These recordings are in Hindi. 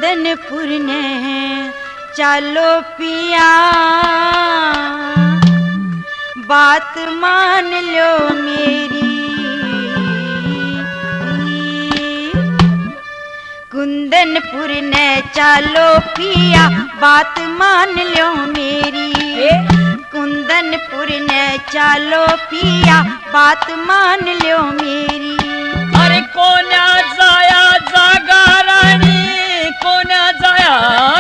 कुंदनपुर ने चलो पिया, बात मान लो मेरी। कुंदनपुर ने चलो पिया, बात मान लो मेरी। कुंदनपुर ने चलो पिया, बात मान लो मेरी। अरे कोना जाया जागा रानी, कोना जाया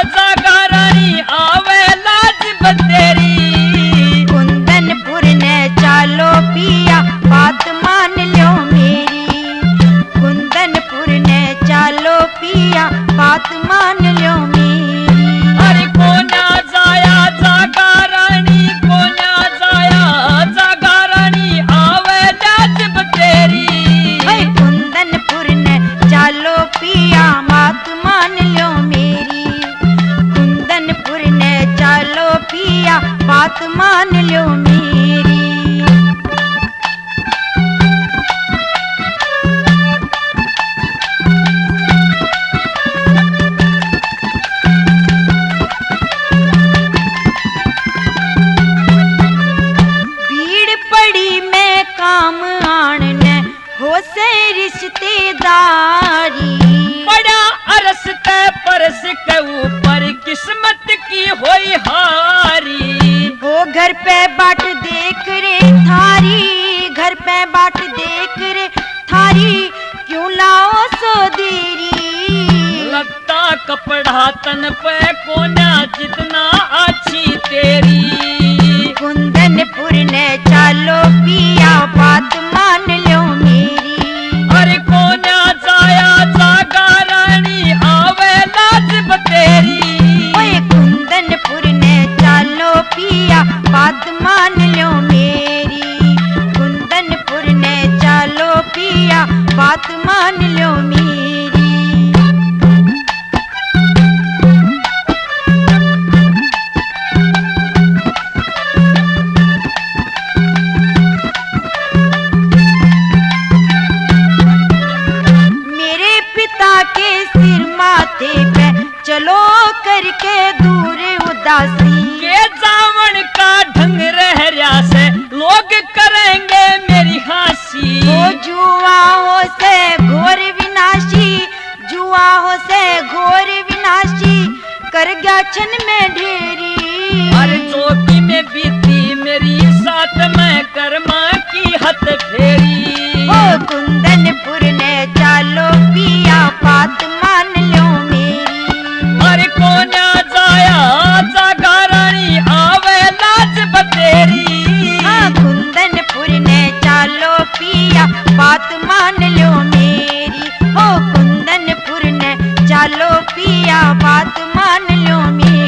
जागा रानी, आवे लाज बतेरी। कुंदनपुर ने चलो पिया, बात मान लो मेरी। कुंदनपुर ने चलो पिया, बात मान लो मेरी। अरे कोना जाया जागा रानी, कोना जाया जागा रानी, आवे लाज बतेरी। कुंदनपुर ने चलो पिया, बात मान लो मेरी। कुंदनपुर ने चलो पिया, बात मान लो मेरी। भीड़ पड़ी में काम आणने हो से रिश्तेदारी। बड़ा अरस ते परस के ऊपर किस्मत की होई हारी। वो घर पे बाट देख रे थारी, घर पे बाट देख रे थारी, क्यों लाओ सो देरी। लगता कपड़ा तन पे कोना जितना अच्छी तेरी। कुंदनपुर ने चलो पिया, बात मान लो मेरी। अरे कोना जाया जागा रानी, आवे लाज बतेरी। ओए कुंदनपुर ने चलो पिया, बात मान लो मेरी। कुंदनपुर ने चलो पिया, बात मान लो मेरी। मेरे पिता के सिर माथे पे चलो करके दूर उदासी। के जावन का ढंग रह रहा से लोग करेंगे मेरी हंसी। वो जुआओं से घोर विनाशी, जुआओं से घोर विनाशी, कर गया छन में ढेरी। अरे चौकी में बीती मेरी साथ में कर्मा की हथ फेरी। ओ कुंदनपुर ने चलो पिया, बात मान लो मेरी। अरे कोना जाया जागा रानी, आवे लाज बतेरी। हाँ कुंदनपुर ने चलो पिया, बात मान लो मेरी। ओ कुंदनपुर ने चलो पिया, बात मान लो मेरी।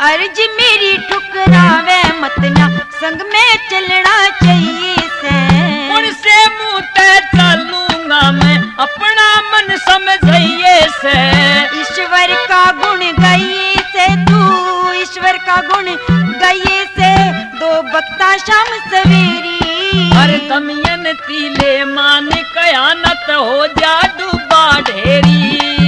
अर्ज मेरी ठुकरावे मतना, संग में चलना चाहिए से। उनसे मुँह ते चलूंगा मैं, अपना मन समझिए से। ईश्वर का गुण गाइए से तू, ईश्वर का गुण गाइए से, दो बक्ता शाम सवेरी। अरे दमयन तीले मान कयानत हो जा डूबा ढेरी।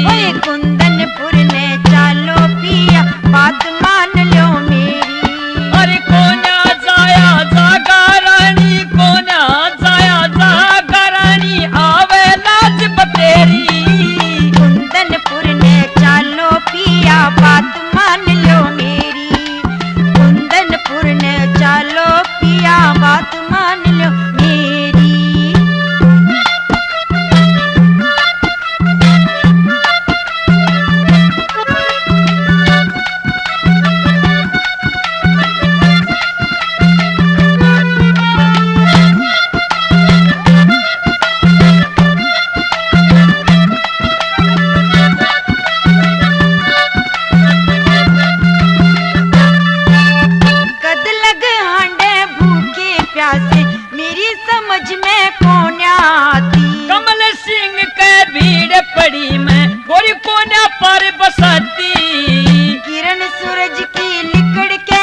ओए कुंदनपुर ने चलो पिया, बात मान लो मेरी। अरे कोना जाया जागा रानी, कोना जाया जागा रानी, आवे लाज बतेरी। कुंदनपुर ने चलो पिया, बात मान लो मेरी। कुंदनपुर ने चलो पिया, बात मान लो मेरी। कोरी कोना पर बसती। किरण सूरज की लिकड़ के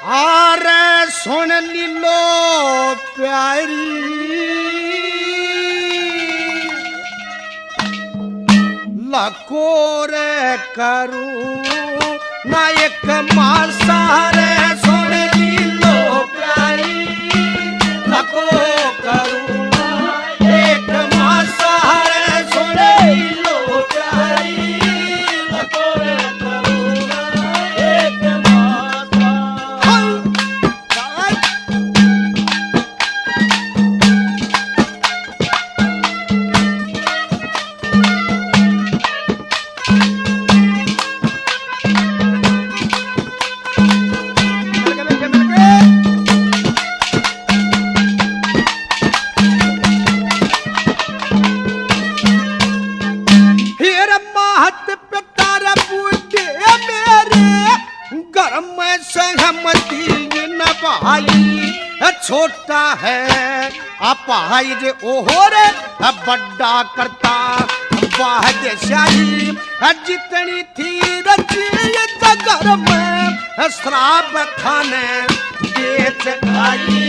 आरे सुन लीलो प्यारी लकोरे करूं ना एक मासारे सुन लीलो प्यारी लको करूं ना एक मासारे सुन लीलो प्यारी लकोरे करूं ना एक मासा। छोटा है अपाई जे ओहोरे बड़ा करता बादशाही जितनी थी रची घर में शराब खाने बेच खाई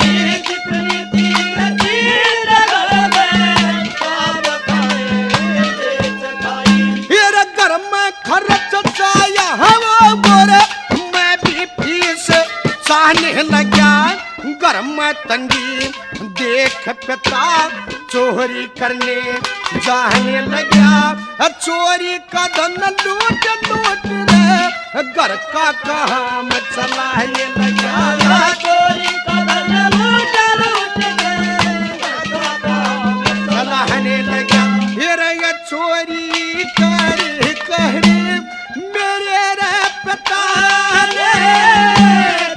जितनी थी रची घर में शराब खाने बेच खाई फिर घर में खर्च जाया है वो गोरे मैं भी फीस चाहने लगा घर में तंगी देख पिता चोरी करने जाने लगा चोरी का धन लूट लूट रे घर का काम चलाने लगा चोरी का धन लूट लूट रे घर का काम चलाने लगा फिर ये चोरी कर मेरे रे पिता ने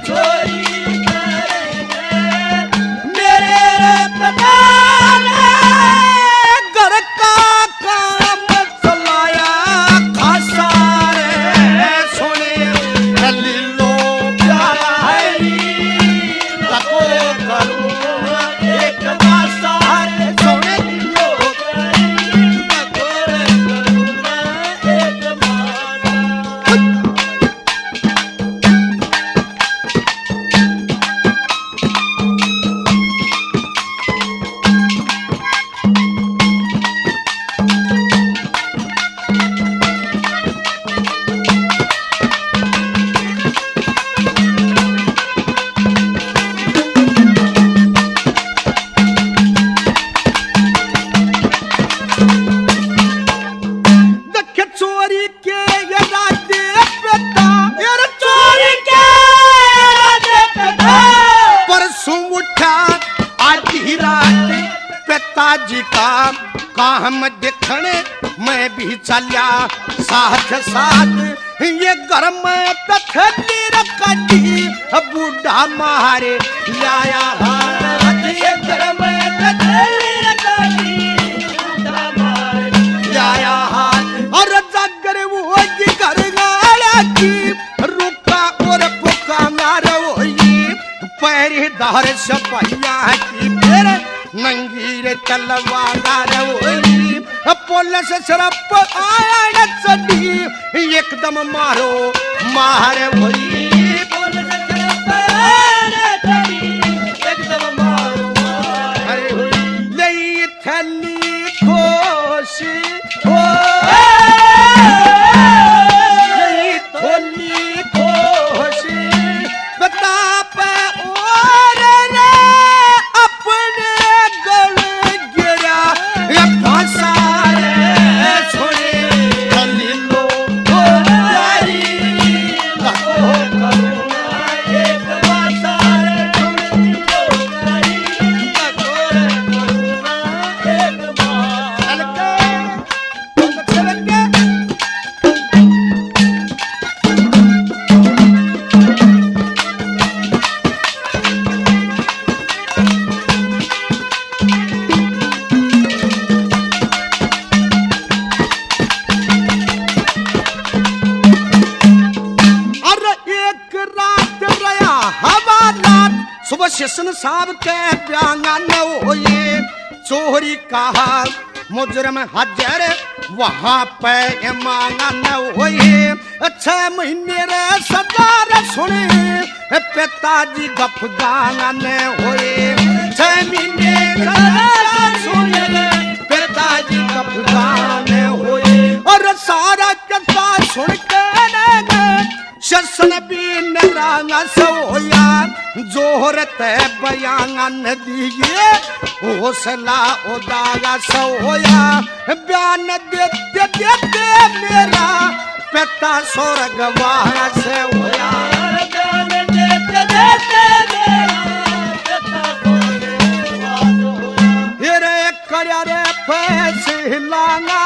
चोरी घर का काम चलाया खासा रे सोने लीलो प्यारा है लको करूं एक मासा रे सोने लीलो लको करूं एक मासा। पिताजी का काम देखने मैं भी चलिया साथ साथ ये घर में तथली रखी बूढ़ा मारे लाया हाथ ये घर में तथली रखी बूढ़ा मारे लाया हाथ और जागर वो घर गाड़ा की रुका और पुका मारो पैरदार सपैया की फिर नंगीर तलवार होई पुलिस सरप आया चढ़ी एकदम मारो मार होई पुलिस सरप आया चढ़ी एकदम मारो मार होई ले थली खुशी हो ले थली खुशी बता पे और रे अपने सुबह शेषन साहब के बयान होए चोरी कहा मुजरम हाजिर वहां पे मांगा न होए 6 महीने रे सजा रे सुने पिताजी गप गाना न होए 6 महीने सजा सुने पिताजी गप गाने होए और सारा कथा सुन के शसन भी नांगा सोया जोहर ते बयान दिए हौसला उदागा सोया बयान देते देते मेरा पिता स्वर्गवास से होया बयान देते देते मेरा पिता स्वर्गवास रे करया रे फैसलाना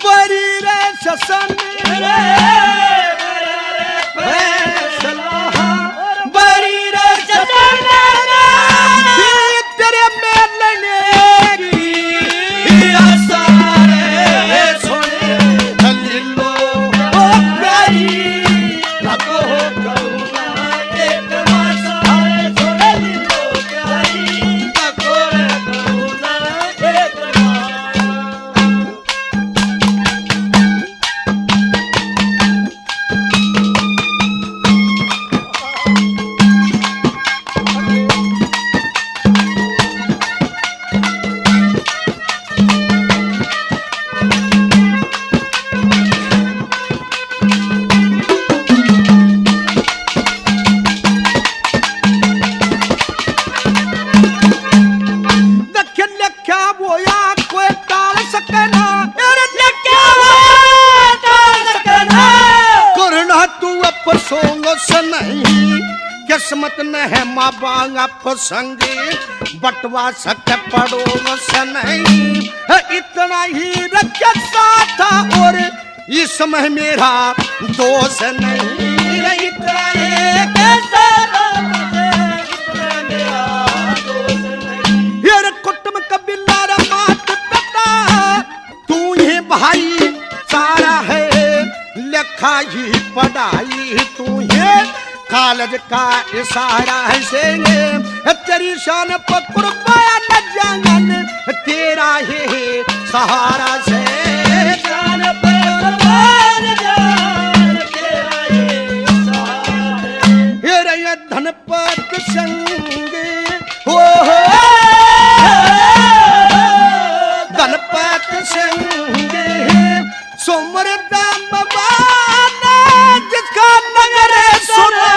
बरी रे शसन रे तेरे मेलने किस्मत न है माँ बांगा पसंगी बटवा सके पड़ो से नहीं इतना ही रखे साथ और इस समय मेरा दोष नहीं इतना ये कुटुंब कबीला रा मात पिता तू ही भाई सारा है लिखा ही पढ़ाई तू ही कॉलेज का इशारा है से तेरी शान पकड़ पाया न जांगन तेरा ही सहारा से शान पकड़ पाया न जांगन तेरा ही सहारा ये धनपत संग हो धनपत संग सोमर दाम जिसका नगर सुना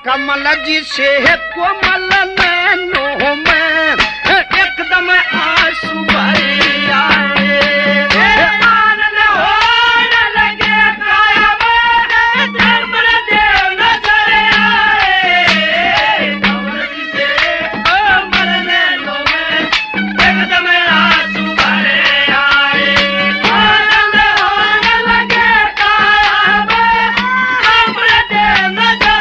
कमल जी से कोमल नैनों में एकदम आंसू भर आए आनंद होने लगे काया में धर्म देव नजर आए कमल जी से कोमल नैनों में एकदम आंसू भर आए आनंद होने लगे काया में धर्म देव नजर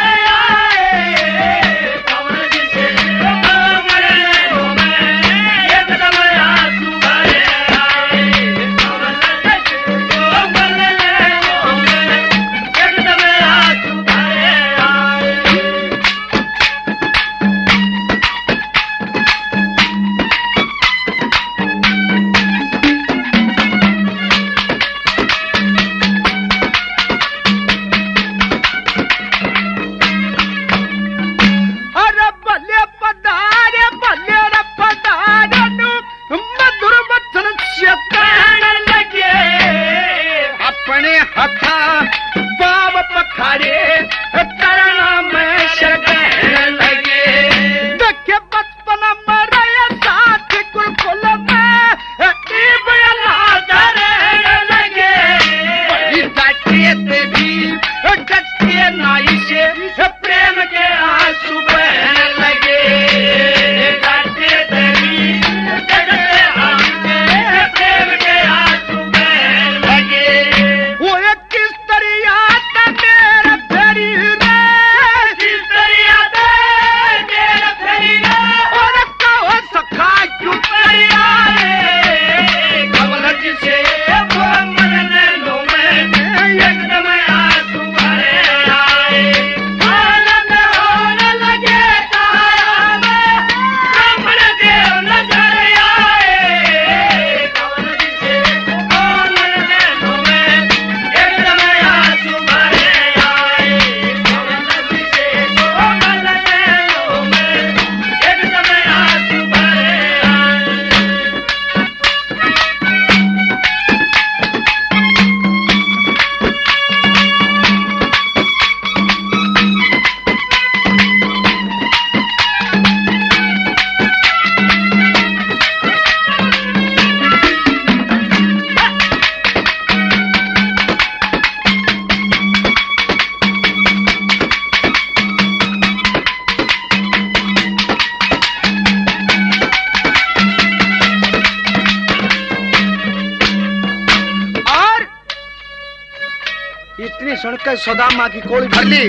इतनी सुनकर सुदामा की कोली भर ली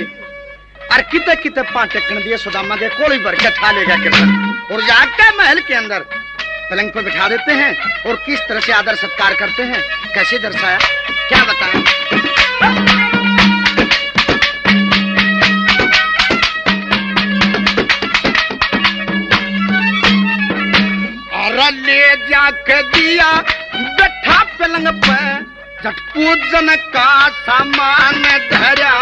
और किते किते पांच टेकन दिए सुदामा के कोली भर के ठा लेगा कृष्ण और जाकर महल के अंदर पलंग पर बिठा देते हैं और किस तरह से आदर सत्कार करते हैं कैसे दर्शाया क्या बताएं। और ले जाकर दिया बैठा पलंग पर झट पूजन का सामान धरा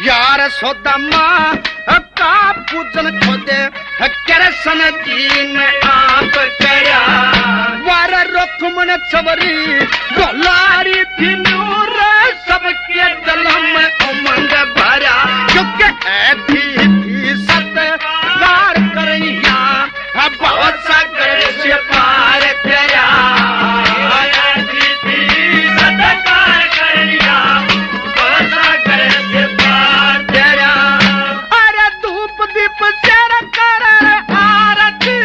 यार सुदामा का पूजन खोदे कृष्ण जी ने आप करा वार रुक्मण सबरी डोलारी थी नूर सबके दिल में उमंग भरा क्योंकि थी सत्कार करिया बहुत सागर से पार तेरा सत्कार करिया बहुत सागर से पार तेरा अरे धूप दीप चेर कर आरती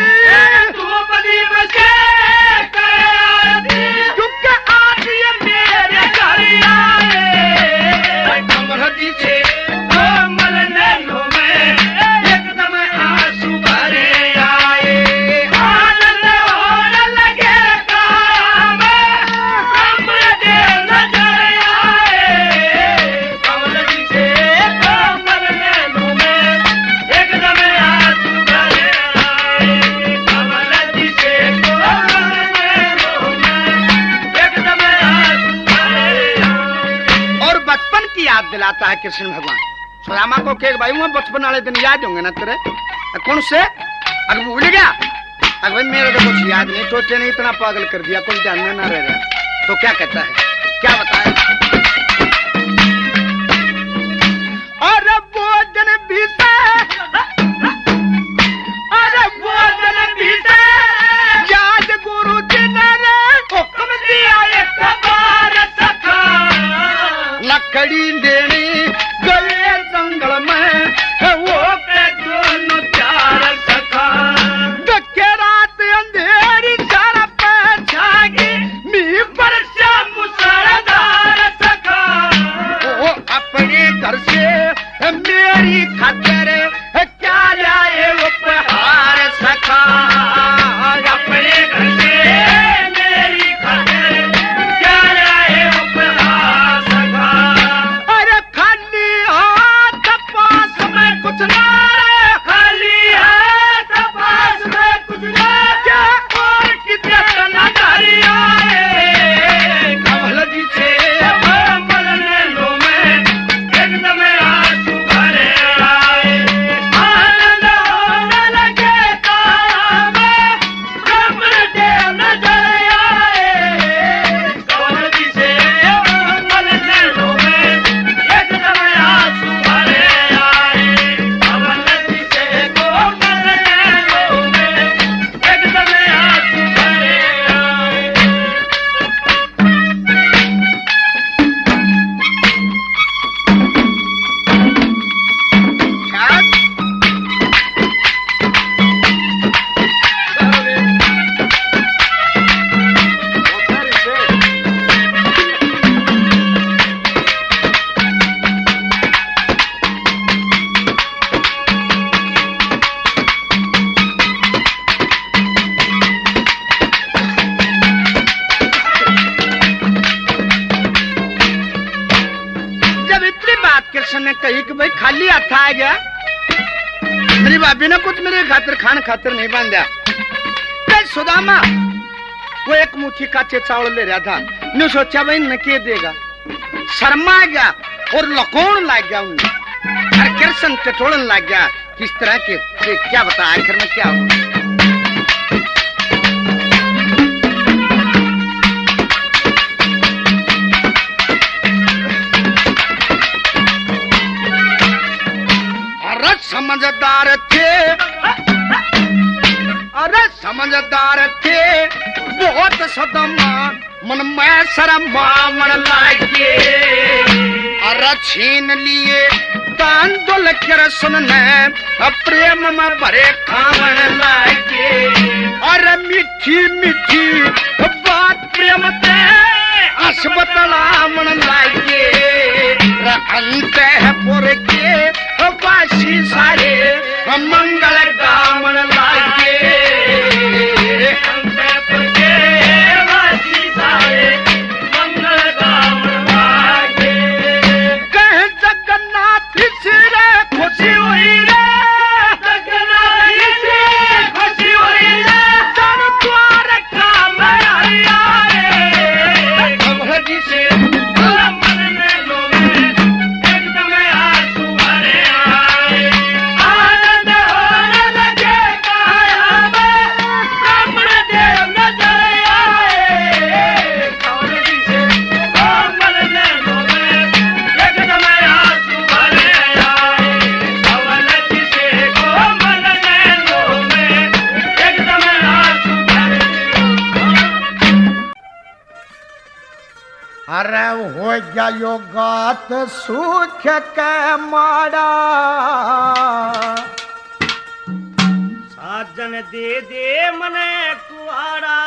धूप दीप से कर आरती क्योंकि आज ये मेरे घर आए कमर जी से कोमल नैनों में एकदम आंसू भरे याद दिलाता है कृष्ण भगवान सुदामा को के भाई वो बचपन वाले दिन याद होंगे ना तेरे कौन से अगर भूल गया अगर भाई मेरे तो कुछ याद नहीं सोचे नहीं इतना पागल कर दिया कोई ध्यान में ना रह रहा तो क्या कहता है क्या बताए और भोजन बीते अरे भोजन बीते याद गुरु जी ने हुक्म दिया एक बार सखा लकड़ी देनी गए जंगल में वो पे दोनों चार सखा धक्के रात अंधेरी चार पे छागी मी पर श्याम मुसलधार सखा वो अपने घर से मेरी खातिर क्या लाए उपहार सखा अपने घर से मेरी खातिर क्या लाए उपहार सखा अरे खाली हाथ पास में कुछ ना खाली हाथ पास में कुछ ना क्या और कितना ना धरी आए कमल जी से कमल नैनों में एकदम आंसू भरे आए आनंद होने लगे तामे ब्रह्मदेव नजर आए कमल जी से कमल नैनों में एकदम आंसू भरे आए कमल जी से कमल नैनों में एकदम आंसू भरे आए। जब इतनी बात कृष्ण ने कही कि भाई खाली हाथ आ गया मेरी भाभी ने कुछ मेरे खातिर खान खातिर नहीं बांधा सुदामा वो एक मुट्ठी काचे चावल ले रहा था ने सोचा भाई न के देगा शर्मा गया और लकोण लग गया उन्हें और कृष्ण टटोलन लग गया किस तरह के क्या बता आखिर में क्या हुआ समझदार थे अरे समझदार थे बहुत सदमा मन में शर्म मन लागे अरे छीन लिए दान दुल कृष्ण ने प्रेम में भरे खावन लागे अरे मीठी मीठी बात प्रेम ते असबतला मन लागे अरे हो गया यो गात सूख के माड़ा साजन दे दे मने कुआरा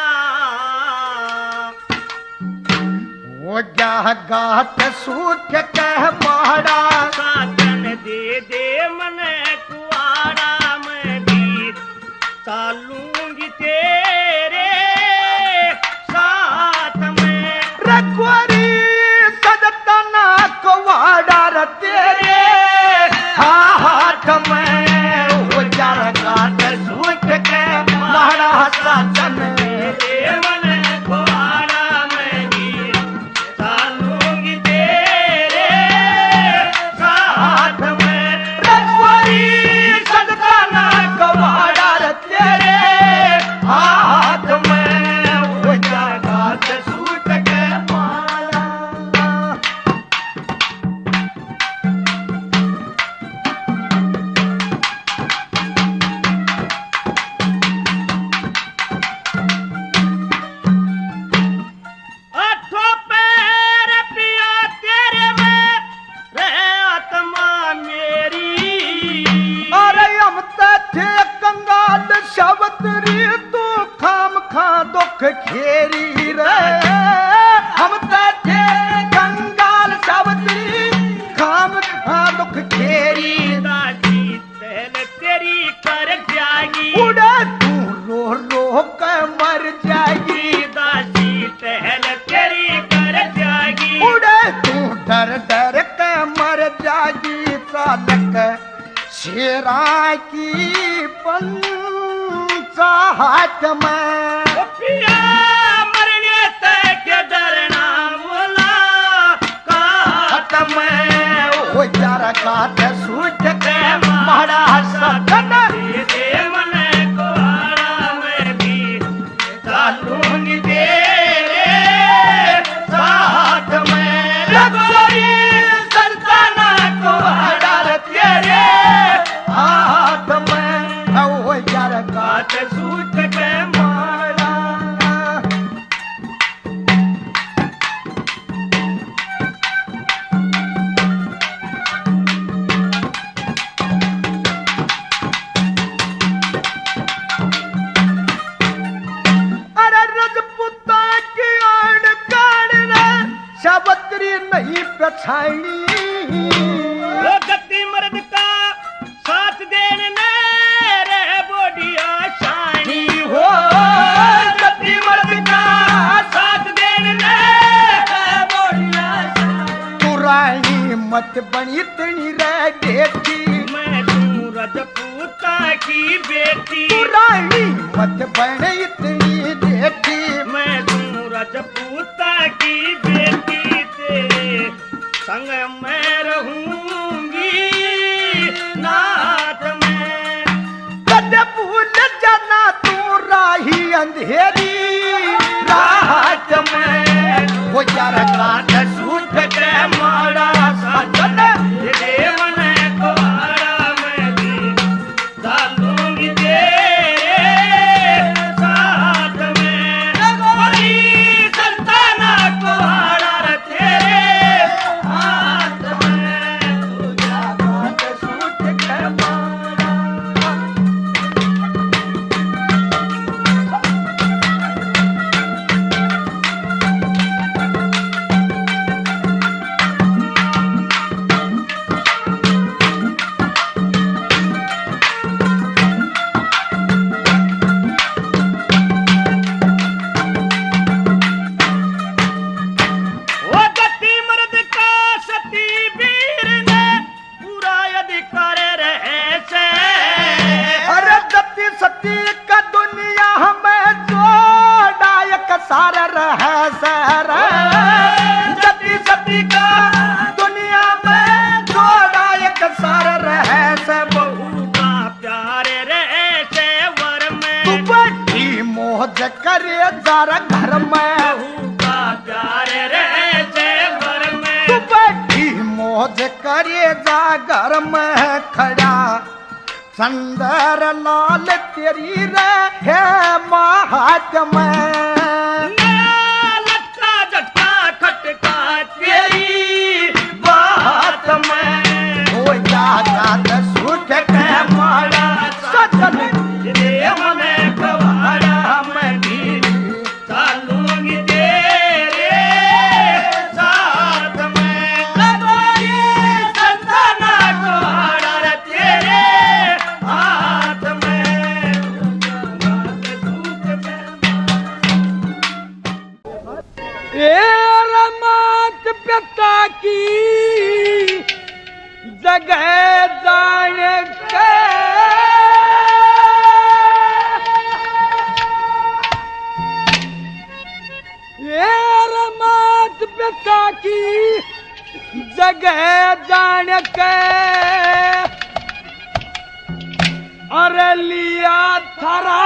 हो गया गात सूख के माड़ा साजन दे दे मने कुआरा मैं भी चालूंगी तेरे साथ में रखवारी सदतना कवाड़ा र तेरे हाथ में हो जा गात सूख के माड़ा साजन दे मने कुआरा मैं भी चालूंगी तेरे साथ में रखवारी सदतना कवाड़ा र तेरे हाथ में हो जा गात सूख के माड़ा आठों पैर पिया तेरे में रहे आत्मा मेरी अरे हम थे कंगाल शबतरी तू खाम खा दुख खेरी रे हम थे कंगाल शबतरी खाम खा दुख खेरी दादी पहले तेरी कर जाएगी उड़े तू रो रो के मर जाएगी दादी पहले तेरी कर जाएगी उड़े तू डर डर के मर जाएगी चालक शेरा की पंचा हाथ में ओ पिया मरने तक के डरना बोला हाथ में हो यार काट सूझ के मारा सदन दे दे मने कुआरा मैं भी चालूंगी तेरे साथ में रखवारी संताना को डर तेरे हाथ में हो यार काट सूझ के मारा अरे रजपुता की आड़ काढ़ना शबत्री नहीं पछाड़ी वो गति मर्द का साथ देने मेरे बोडिया शानी हो गति मर्द का साथ देने मेरे बोडिया तू रानी मत बनी इतनी रह देखी मैं सूरज पूता की बेटी तू रानी मत बन इतनी देखी मैं सूरज पूता की बेटी तेरे संग मैं रहूंगी नाथ में कद भूल जाना तू राही अंधेरी राहत में वो यार काट सूझ के मारा सजन दे मने कुआरा मैं भी चालूंगी तेरे साथ में बड़ी संताना कुआरा तेरे हाथ में तुझा काट सूझ के मारा वो गति मर्द का सती वीर ने पूरा अधिकार रहे से अरे गति सती का दुनिया हमें जोड़ायक सारा रह सर गति सती का दुनिया में जोड़ायक सारा रह से बहू का प्यार रहे से वर में तू बड़ी मौज करे जरा घर में बहू का प्यार रहे से वर में तू बड़ी मौज करे जा घर में खड़ा संदर लाल तेरी रहे महात्मा लटका झटका खटका मात पिता की जगह जान के मात पिता की जगह जान के अरे लिया थारा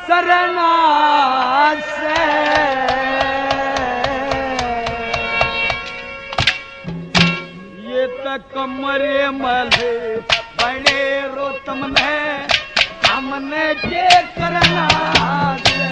सरना से ये तक कमरे मले बड़े रोतम में हमने के करना से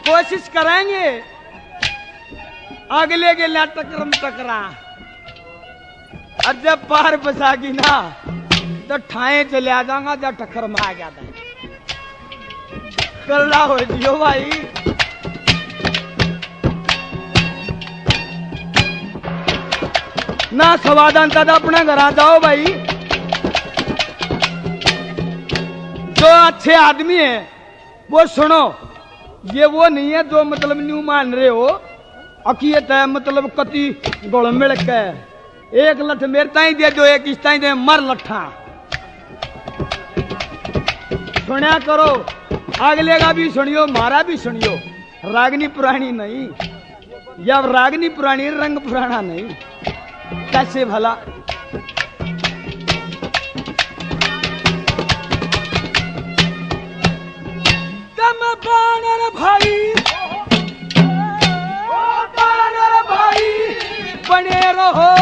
कोशिश करेंगे अगले के लिए टकरम टकरा और जब पार बसागी ना तो ठाए चले आ जाऊंगा जब टक्कर में आ जाता करना हो जियो भाई। ना समाधान तद अपना घर आ जाओ भाई। जो अच्छे आदमी है वो सुनो, ये वो नहीं है जो मतलब न्यू मान रहे हो अकियत है मतलब कति गोल मिल के एक लठ मेरे ताई दे दो एक इस ताई दे मर लठा सुनिया करो। अगले का भी सुनियो मारा भी सुनियो। रागनी पुरानी नहीं या रागनी पुरानी रंग पुराना नहीं। कैसे भला कम बानर भाई बने रहो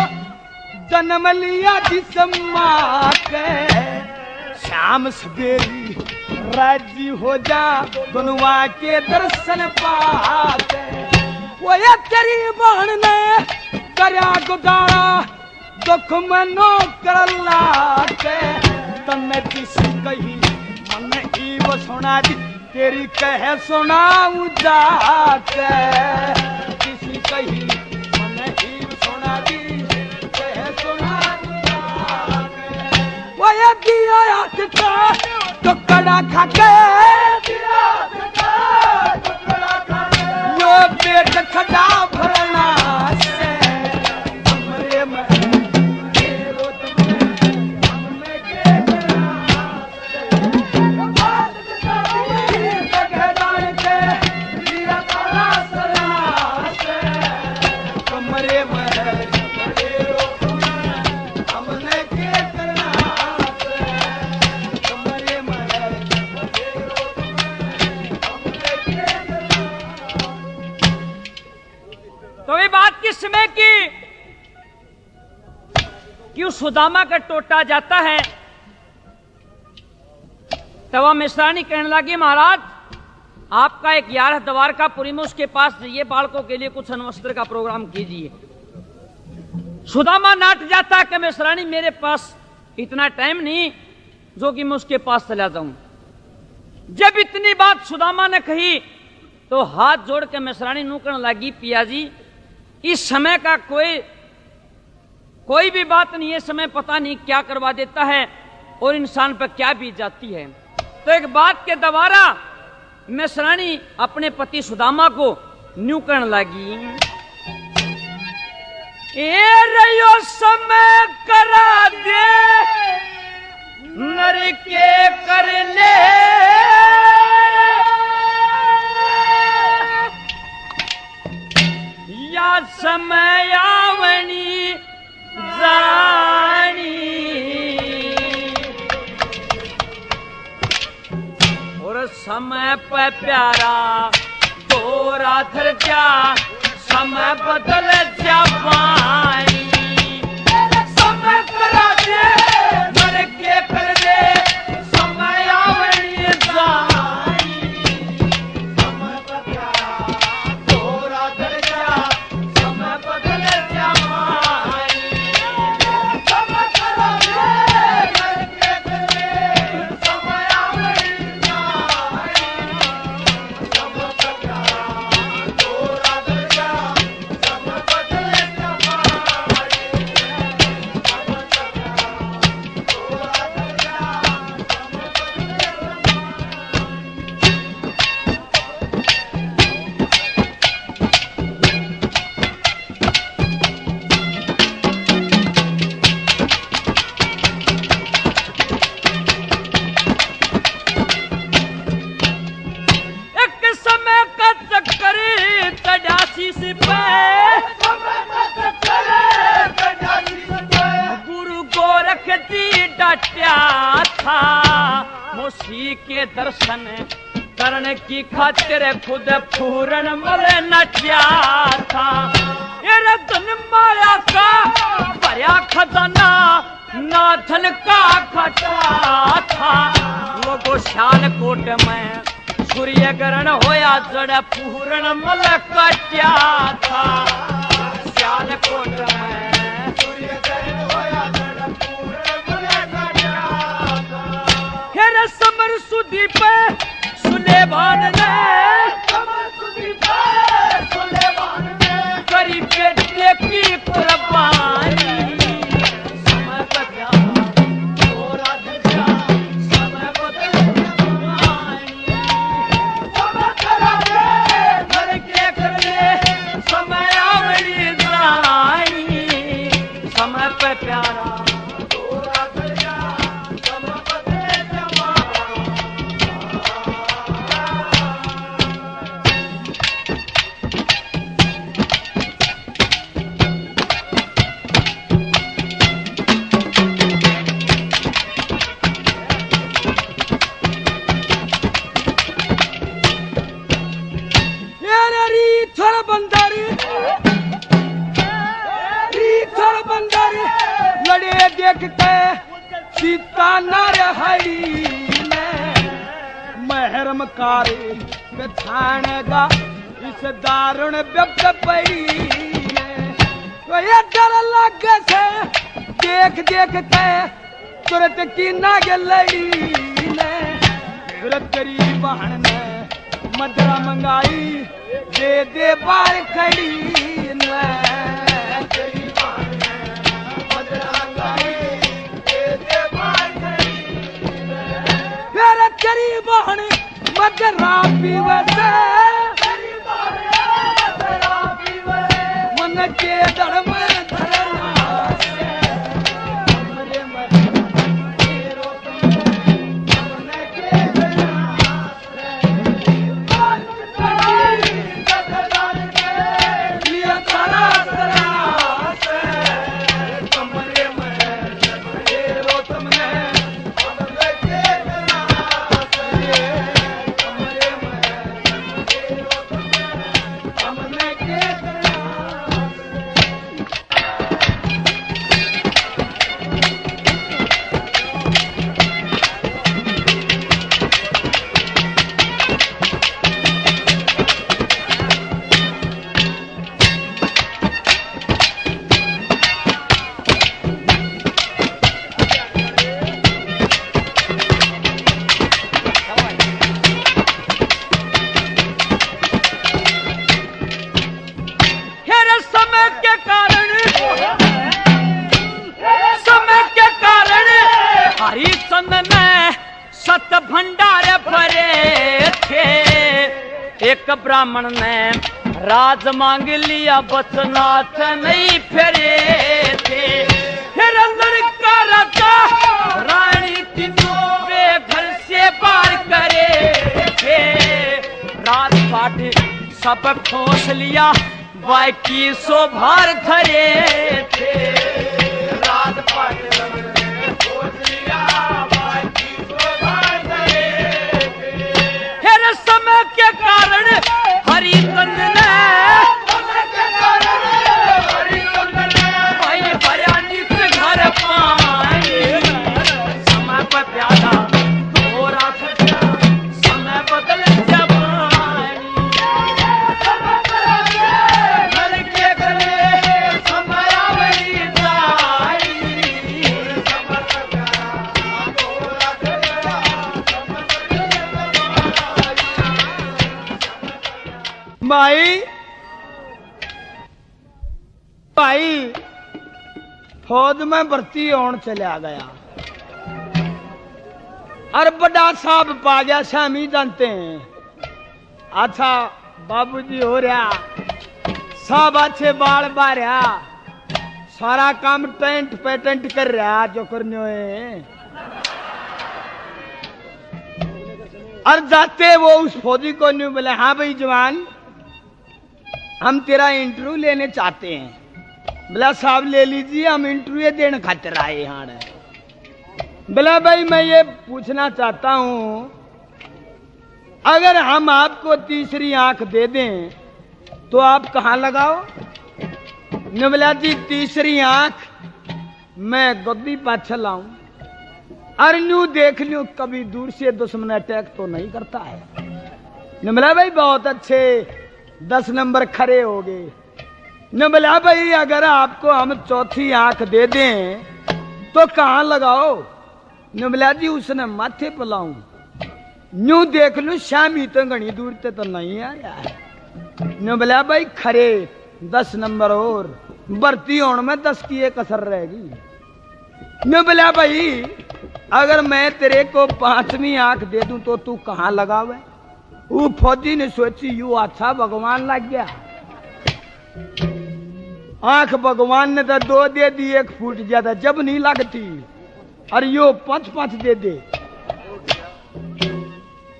जन्म लिया जिस माँ के शाम सवेरी राजी हो जा बनुआ के दर्शन पाके। वो ये तेरी बहन ने करया गुजारा दुख मनो कर लाके तन्ने किसी कही मन ही वो सुना दी तेरी कह सुनाऊं जाके किसी कही मन ही सुना दी कह सुनाऊं जाके। वो ये दिया याद तो कड़ा खाके यो पेट खड़ा भरना से हमरे में तेरो हमने के जगदान के लीला तारा सला से कमरे में तेरो हमने के करना से कमरे में तो ये बात किस समय की कि उस सुदामा का टोटा जाता है तब वह मिश्रानी कहने लगी महाराज आपका एक यार द्वार का पुरी में उसके पास जाइए बालकों के लिए कुछ अनवस्त्र का प्रोग्राम कीजिए। सुदामा नाट जाता है कि मिश्रानी मेरे पास इतना टाइम नहीं जो कि मैं उसके पास चला जाऊं। जब इतनी बात सुदामा ने कही तो हाथ जोड़ के मिश्रानी नू कहने लगी पिया जी इस समय का कोई भी बात नहीं है। समय पता नहीं क्या करवा देता है और इंसान पर क्या बीत जाती है। तो एक बात के दोबारा मिश्रानी अपने पति सुदामा को न्यू कहने लगी ए रयो समय करा दे नर के कर ले या समय आवनी जानी और समय पे प्यारा गोरा धर जा समय बदल जा पानी समय करा दे मर के कर दे कट्या था, मुसी के दर्शन करने की खातिर खुद पूरन मल नटिया था। ये रतन माया का भरा खजाना नाथन का खटा था। वो गोशाल कोट में सूर्य ग्रहण होया जड़ पूरन मल कट्या था। श्याल कोट में सूर्य ग्रहण होया जड़ पूरन मल कट्या था। फिर समर सुधी पे सुलेमान ने करी बेटे की कुर्बानी। समय बदला थोड़ा धजा, समय बदले जवानी। समय करावे घर के करे, समय आवड़ी जानी। समय पे प्यारा थोड़ा धजा, समय बदले जवानी। लड़े देख के सीता नर हरी में महरम कारी छानेगा इस दारुण व्यक्त पड़ी में। तो ये डर लगे से देख देख के तुरंत की नाग लड़ी ने। तुरंत करी बहन ने मदरा मंगाई दे दे बार खड़ी ने। तेरी बहन मदरा पीवे मन के दर में धरना से। हमरे मरो हमने के धरना से। लिया तारा तारा से। हमरे मरो तुमने भंडार भरे थे। एक ब्राह्मण ने राज मांग लिया बचनाथ नहीं फेरे थे। फिर लड़का राजा रानी तीनों वे घर से बाहर करे थे। राजपाट सब खोस लिया बाकी सो भार धरे थे। राजपाट खोस लिया समय के कारण हरिचंद ने भाई भया नित घर पानी। समय पर प्यादा थोड़ा सा समय बदल जवानी। घर के गले समय आवड़ी जानी। भाई भाई फौज में भर्ती होने चला गया और बड़ा साहब पा गया शामी जानते हैं। अच्छा बाबूजी हो रहा सब अच्छे बाल बारहा सारा काम टेंट पेटेंट कर रहा जो करने है। और जाते वो उस फौजी को नहीं बोले हाँ भाई जवान हम तेरा इंटरव्यू लेने चाहते हैं। बोला साहब ले लीजिए हम इंटरव्यू देने खातिर आए यहाँ। बोला भाई मैं ये पूछना चाहता हूं, अगर हम आपको तीसरी आंख दे दें तो आप कहां लगाओ? ने बोला जी तीसरी आंख मैं गद्दी पाछे लाऊं और न्यू देख लूं कभी दूर से दुश्मन अटैक तो नहीं करता है। ने बोला भाई बहुत अच्छे 10 नंबर खड़े हो गए। ने बोला भाई अगर आपको हम चौथी आंख दे दें तो कहां लगाओ? ने बोला जी उसने माथे पर लाऊं, न्यू देख लूं शामी तो घनी दूर ते तो नहीं आ रहा है। ने बोला भाई खरे 10 नंबर और भर्ती होने में 10 की एक कसर रहेगी। ने बोला भाई अगर मैं तेरे को 5वीं आंख दे दूं तो तू कहां लगावे? वो फौजी ने सोची यू अच्छा भगवान लग गया, आंख भगवान ने तो 2 दे दी, 1 फूट ज्यादा जब नहीं लगती, और यो 5-5 दे दे।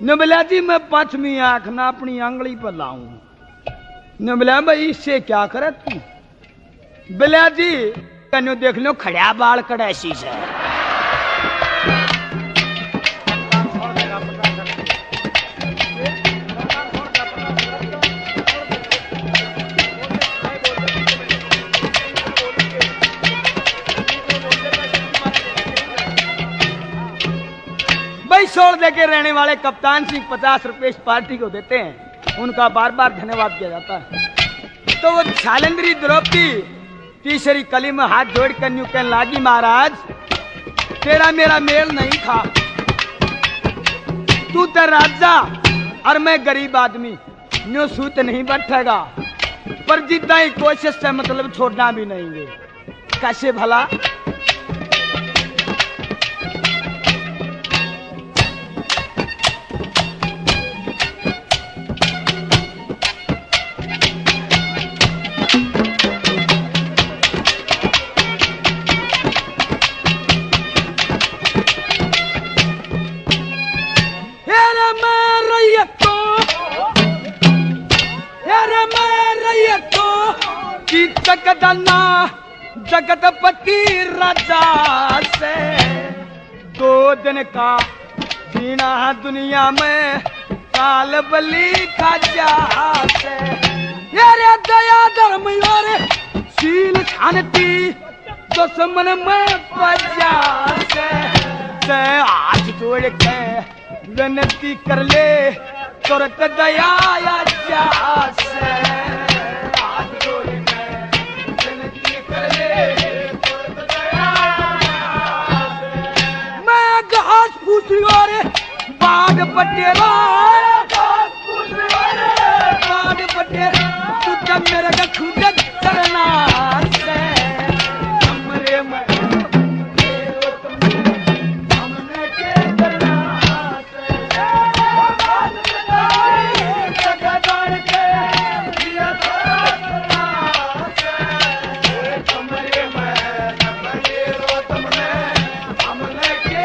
ने बोला जी मैं 5वीं आंख ना अपनी आंगली पर लाऊं। ने बोला भाई इससे क्या करे तू? बोला जी कन्यो देख लो खड़ा बाल कड़ैसी से। भाई शोर देके रहने वाले कप्तान सिंह 50 रुपए इस पार्टी को देते हैं, उनका बार बार धन्यवाद किया जाता है। तो वो छालंदरी द्रौपदी तीसरी कली में हाथ जोड़ कर न्यू कहने लागी महाराज तेरा मेरा मेल नहीं था, तू तो राजा और मैं गरीब आदमी, न्यू सूत नहीं बैठेगा, पर जितना ही कोशिश से मतलब छोड़ना भी नहीं है। कैसे भला? जगदन्ना जगतपति राजा से 2 दिन का जीना दुनिया में काल बली खाजा से। यारे दया धर्म और शील शांति दुश्मन में बजा से हाथ जोड़ के विनती कर ले तुरंत दया जा से। बाग पटेला बाग पटेला तू जब मेरे का खुद चलना से हमरे में हमने के चलना से जगदार के दिया चलना से हमरे में हमरे रो तुमने हमने के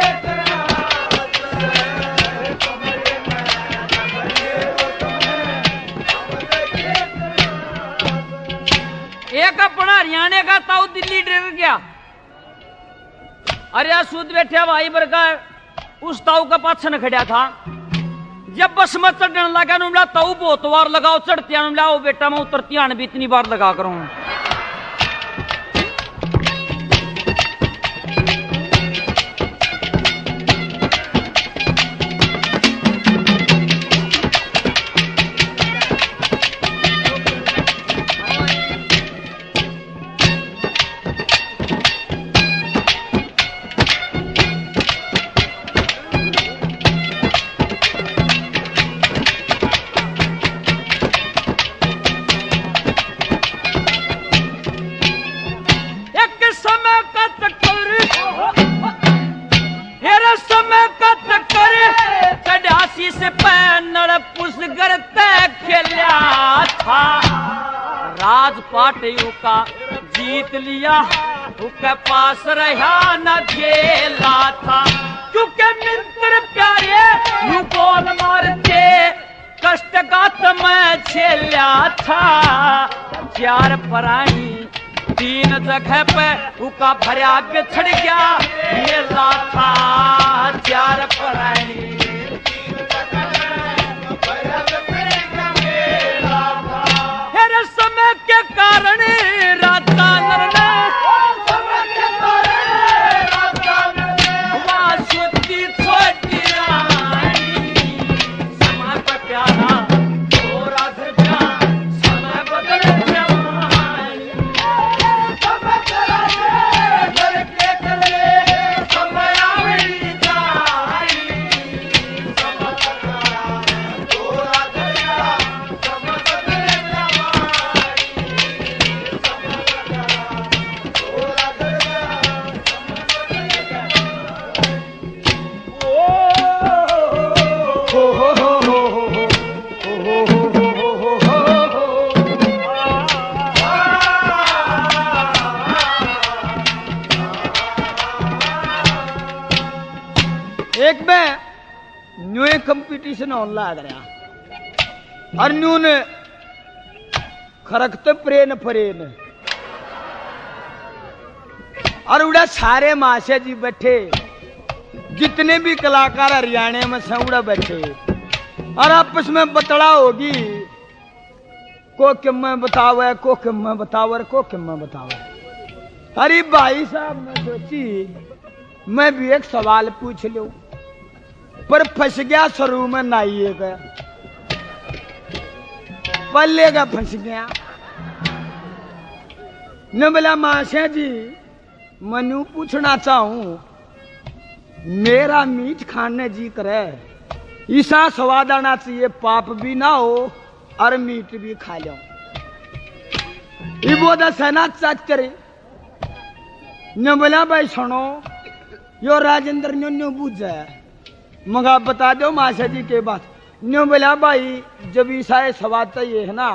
एक अपना हरियाणा का ताऊ दिल्ली डर गया। अरे सूद बैठा भाई बरका उस ताऊ का पाछे न खड़ा था। जब बस में चढ़ने लगा नुमला ताऊ बहुत बार लगाओ चढ़तिया नुमला ओ बेटा मैं उतरतिया भी इतनी बार लगा करूं। राजपाटियों का जीत लिया उसके पास रहा न खेला था क्योंकि मित्र प्यारे यू बोल मारते कष्ट का मैं झेला था। 4 प्राणी तीन जगह पे उका भरिया बिछड़ गया मेला था चार पराई समय के कारण राता नरना वासुती छोटी रानी समय पर प्यारा थोड़ा सा प्यार समय बदल जवानी समय चला घर के चले समय आवी जाई समय चला थोड़ा सा प्यार समय बदल एक में न्यू कंपटीशन होने लग रहा और न्यू ने खरकते प्रेन परेन और उड़ा सारे माशे जी बैठे जितने भी कलाकार हरियाणा में से उड़ा बैठे और आपस में बतड़ा होगी को कि मैं बतावे को कि मैं बतावर को कि मैं बतावे। अरे भाई साहब मैं सोची मैं भी एक सवाल पूछ लूं पर फंस गया शुरू में नाइए का पल्ले का फंस गया न बोला माशा जी मनु पूछना चाहूं मेरा मीठ खाने जी करे ईसा स्वाद आना चाहिए पाप भी ना हो और मीट भी खा लो बोधा सेना चाच करे न बोला भाई सुनो यो राजेंद्र न्यो बूझा मगा बता दो माशा जी के बात न्यो बोला भाई जब ईसा स्वाद चाहिए है ना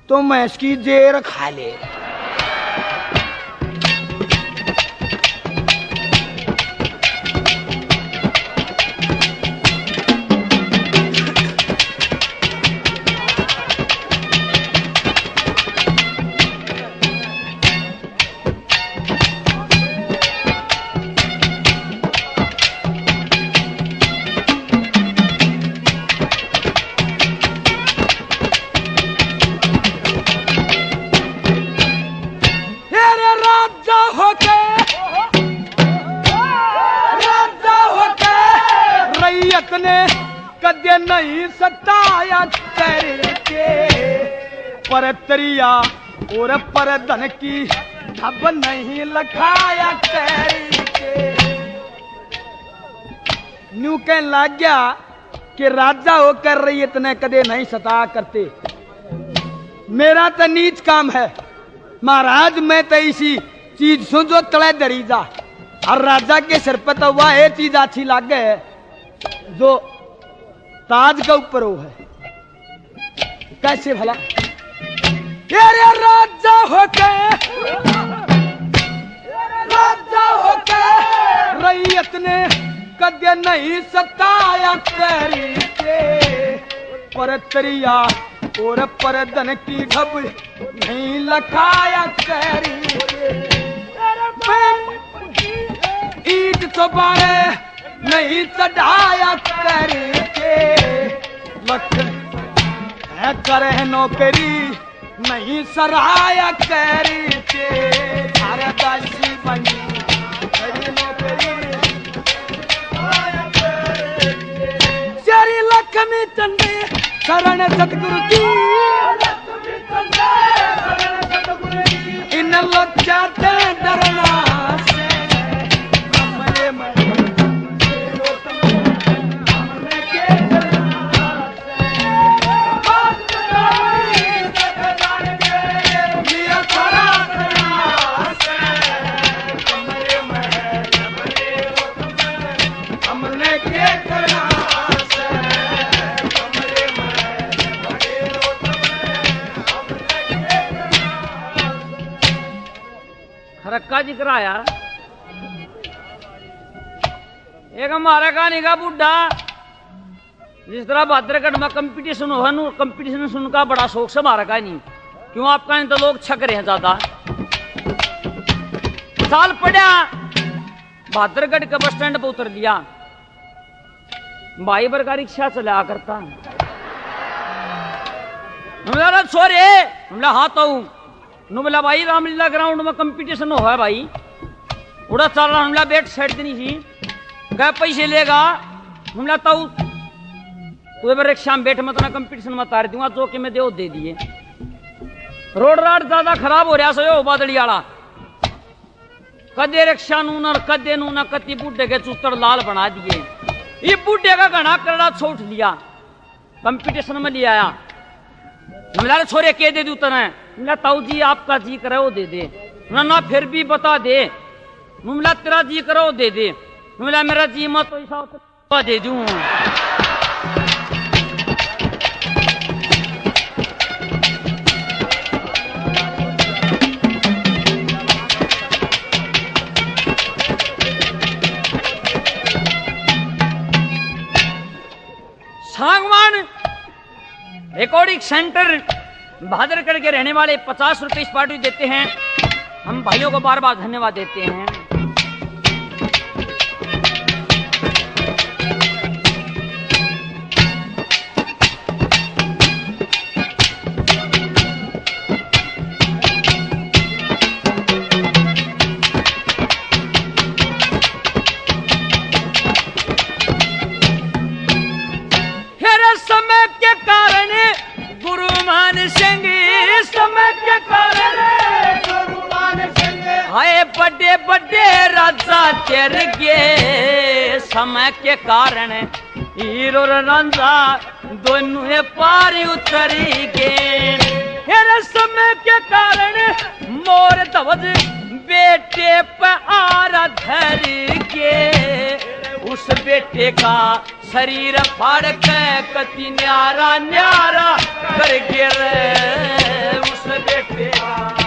तो मैं इसकी जेर खा ले कदे नहीं सताया करके पर तरिया और पर धन की ढब नहीं लखाया करके न्यू कह लग गया कि राजा होकर रही इतने कदे नहीं सता करते मेरा तो नीच काम है महाराज मैं तो इसी चीज सुन जो तले दरी जा और राजा के सिर पर तो वह एक चीज अच्छी लागे जो ताज का ऊपर वो है कैसे भला तेरे राजा होके रैयत ने कदे नहीं सताया करके पर तरिया और पर धन की ढब नहीं लखाया करके ईद चौबारे नहीं चढ़ाया करके लख है करे नौकरी नहीं सराया करके अरे दासी बनी तेरी नौकरी चरी लक्ष्मी चंदे शरण सतगुरु की इन लोग चाहते डरना से हमरे में रक्का जी कराया एक हमारा कहानी का बुढ़ा जिस तरह भाद्रगढ़ में कंपटीशन हो कंपटीशन सुन का बड़ा शौक से हमारा कहानी क्यों आप कहानी तो लोग छक रहे हैं ज्यादा साल पड़ा बहादुरगढ़ के बस स्टैंड पर उतर दिया। भाई बर का रिक्शा चला करता। हमला छोरे हमला हाँ तो नु बोला भाई रामलीला ग्राउंड में कंपटीशन हो है भाई उड़ा चल रहा। हमला बैठ सेट देनी थी गए पैसे लेगा। हमला तो तू रिक्शा में बैठ मत ना कंपटीशन में तार दूंगा जो कि मैं दे दिए। रोड राड ज्यादा खराब हो रहा सो बादली वाला कदे रिक्शा नू न कदे नू न कति बूढ़े के चूतर लाल बना दिए। ये बूढ़े का घना करड़ा छोड़ लिया कंपटीशन में ले आया। मिला छोरे के दे दू तने मिला ताऊ जी आपका जी करे वो दे दे ना फिर भी बता दे। मिला तेरा जी करे वो दे दे। मिला मेरा जी मत तो ऐसा दे दूं। सांगवान रिकॉर्डिंग सेंटर बहादुरगढ़ के रहने वाले 50 रुपए इस पार्टी देते हैं। हम भाइयों को बार बार धन्यवाद देते हैं। समय के कारण गुरु मान सिंह समय के कारण गुरु मान सिंह हाय बड़े बड़े राजा तेर गे समय के कारण हीरो रांझा दोनों पार उतर गए। समय के कारण मोर ध्वज बेटे पे आरा धर के उस बेटे का शरीर फाड़ के कति न्यारा न्यारा कर गिर उस बेटे का